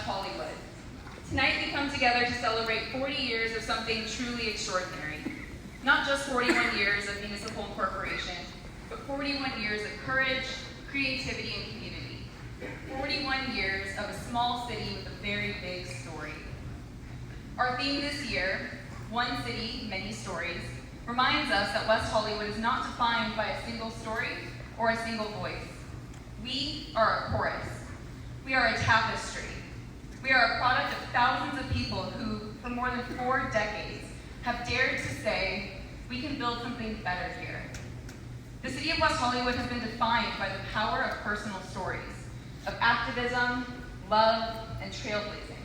Hollywood. Tonight we come together to celebrate 40 years of something truly extraordinary. Not just 41 years of municipal incorporation, but 41 years of courage, creativity, and community. 41 years of a small city with a very big story. Our theme this year, One City, Many Stories, reminds us that West Hollywood is not defined by a single story or a single voice. We are a chorus. We are a tapestry. We are a product of thousands of people who, for more than 4 decades, have dared to say, we can build something better here. The city of West Hollywood has been defined by the power of personal stories, of activism, love, and trailblazing.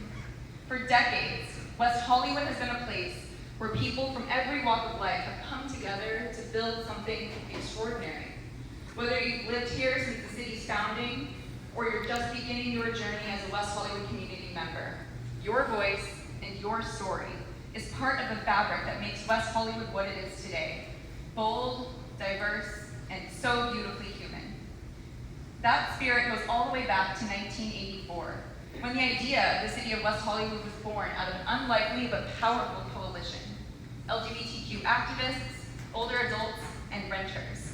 For decades, West Hollywood has been a place where people from every walk of life have come together to build something extraordinary. Whether you've lived here since the city's founding, or you're just beginning your journey as a West Hollywood community member, your voice and your story is part of the fabric that makes West Hollywood what it is today. Bold, diverse, and so beautifully human. That spirit goes all the way back to 1984, when the idea of the city of West Hollywood was born out of an unlikely but powerful coalition. LGBTQ activists, older adults, and renters.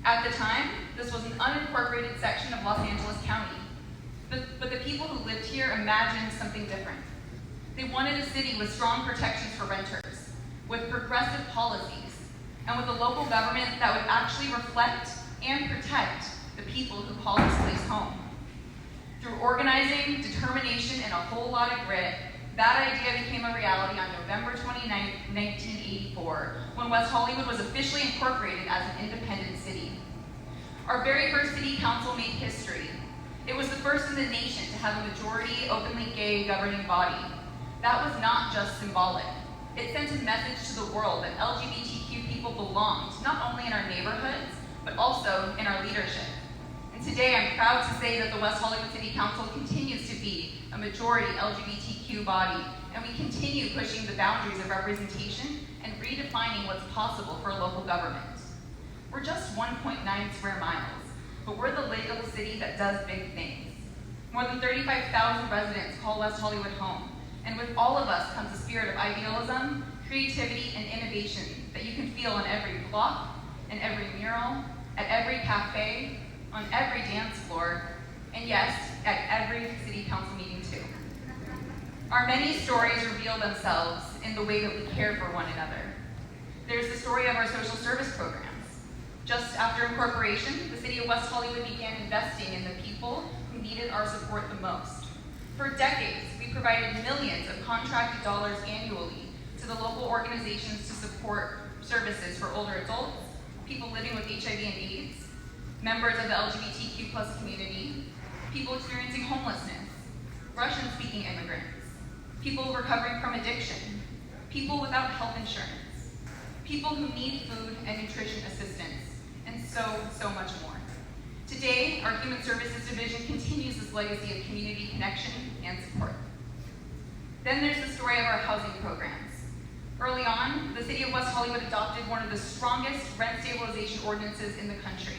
At the time, this was an unincorporated section of Los Angeles County. But the people who lived here imagined something different. They wanted a city with strong protections for renters, with progressive policies, and with a local government that would actually reflect and protect the people who call this place home. Through organizing, determination, and a whole lot of grit, that idea became a reality on November 29, 1984, when West Hollywood was officially incorporated as an independent city. Our very first city council made history. It was the first in the nation to have a majority, openly gay governing body. That was not just symbolic. It sent a message to the world that LGBTQ people belonged, not only in our neighborhoods, but also in our leadership. And today I'm proud to say that the West Hollywood City Council continues to be a majority LGBTQ body, and we continue pushing the boundaries of representation and redefining what's possible for a local government. We're just 1.9 square miles, but we're the legal city that does big things. More than 35,000 residents call West Hollywood home, and with all of us comes a spirit of idealism, creativity, and innovation that you can feel on every block, in every mural, at every cafe, on every dance floor, and yes, at every city council meeting too. Our many stories reveal themselves in the way that we care for one another. There's the story of our social service programs. Just after incorporation, the city of West Hollywood began investing in the people who needed our support the most. For decades, we provided millions of contracted dollars annually to the local organizations to support services for older adults, people living with HIV and AIDS, members of the LGBTQ plus community, people experiencing homelessness, Russian-speaking immigrants, people recovering from addiction, people without health insurance, people who need food and nutrition assistance, and so much more. Today, our Human Services Division continues this legacy of community connection and support. Then there's the story of our housing programs. Early on, the city of West Hollywood adopted one of the strongest rent stabilization ordinances in the country,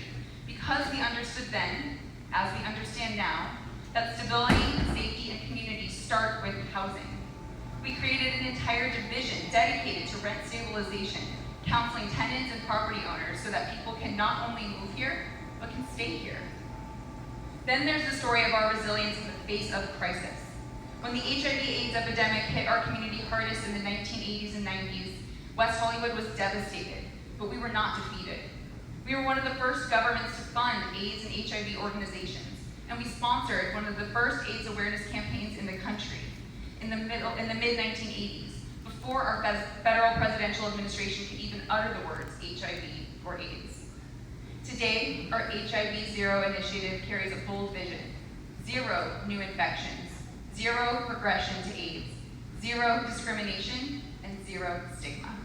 because we understood then, as we understand now, that stability, safety, and community start with housing. We created an entire division dedicated to rent stabilization, counseling tenants and property owners so that people can not only move here, but can stay here. Then there's the story of our resilience in the face of crisis. When the HIV/AIDS epidemic hit our community hardest in the 1980s and 90s, West Hollywood was devastated, but we were not defeated. We were one of the first governments to fund AIDS and HIV organizations, and we sponsored one of the first AIDS awareness campaigns in the country in the mid-1980s, before our federal presidential administration could even utter the words HIV or AIDS. Today, our HIV Zero initiative carries a bold vision: 0 new infections, 0 progression to AIDS, 0 discrimination, and 0 stigma.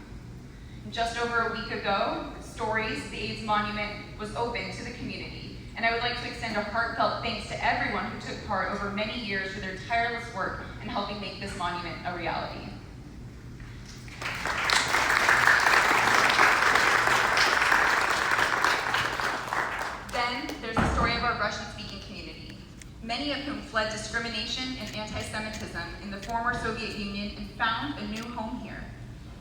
And just over a week ago, Stories, the AIDS Monument, was open to the community, and I would like to extend a heartfelt thanks to everyone who took part over many years for their tireless work in helping make this monument a reality. Then there's the story of our Russian-speaking community. many of whom fled discrimination and anti-Semitism in the former Soviet Union and found a new home here.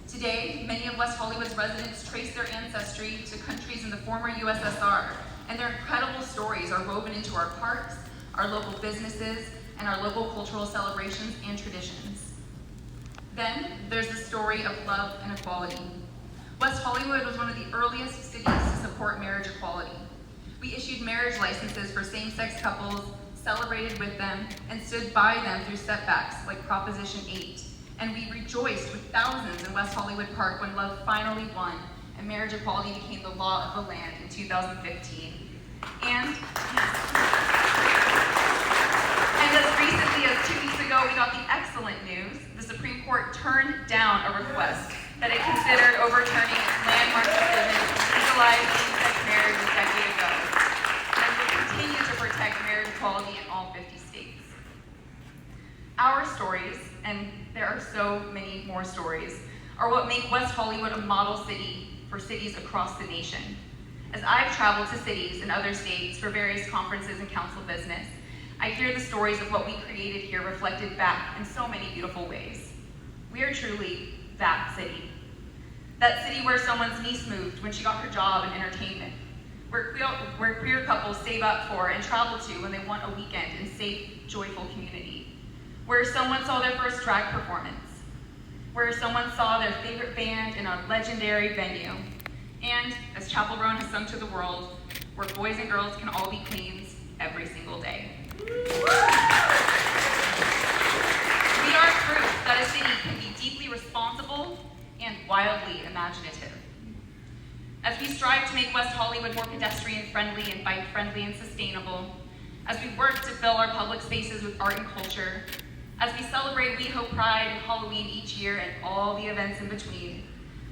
Today, many of West Hollywood's residents trace their ancestry to countries in the former USSR, and their incredible stories are woven into our parks, our local businesses, and our local cultural celebrations and traditions. Then, there's the story of love and equality. West Hollywood was one of the earliest cities to support marriage equality. We issued marriage licenses for same-sex couples, celebrated with them, and stood by them through setbacks like Proposition 8. And we rejoiced with thousands in West Hollywood Park when love finally won and marriage equality became the law of the land in 2015. And as recently as 2 weeks ago, we got the excellent news. The Supreme Court turned down a request that it considered overturning its landmark decision to legalize same-sex marriage a decade ago, and will continue to protect marriage equality in all 50 states. Our stories, and there are so many more stories, are what make West Hollywood a model city for cities across the nation. As I've traveled to cities in other states for various conferences and council business, I hear the stories of what we created here reflected back in so many beautiful ways. We are truly that city. That city where someone's niece moved when she got her job in entertainment, where queer couples save up for and travel to when they want a weekend in safe, joyful community, where someone saw their first drag performance, where someone saw their favorite band in a legendary venue, and, as Chapel Roan has sung to the world, where boys and girls can all be queens every single day. We are proof that a city can be deeply responsible and wildly imaginative. As we strive to make West Hollywood more pedestrian-friendly and bike-friendly and sustainable, as we work to fill our public spaces with art and culture, as we celebrate WeHo Pride and Halloween each year and all the events in between,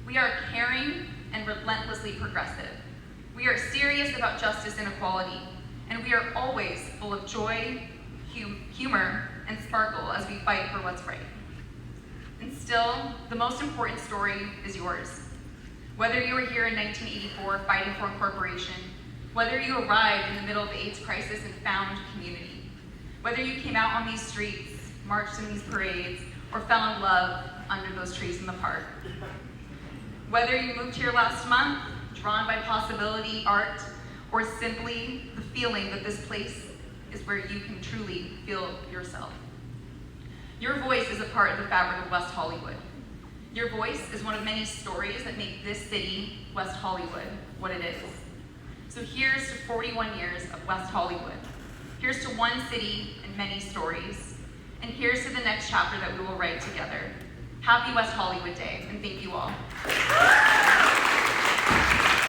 we are caring and relentlessly progressive. We are serious about justice and equality, and we are always full of joy, humor, and sparkle as we fight for what's right. And still, the most important story is yours. Whether you were here in 1984 fighting for incorporation, whether you arrived in the middle of the AIDS crisis and found community, whether you came out on these streets, marched in these parades, or fell in love under those trees in the park. Whether you moved here last month, drawn by possibility, art, or simply the feeling that this place is where you can truly feel yourself. Your voice is a part of the fabric of West Hollywood. Your voice is one of many stories that make this city, West Hollywood, what it is. So here's to 41 years of West Hollywood. Here's to one city and many stories. And here's to the next chapter that we will write together. Happy West Hollywood Day, and thank you all.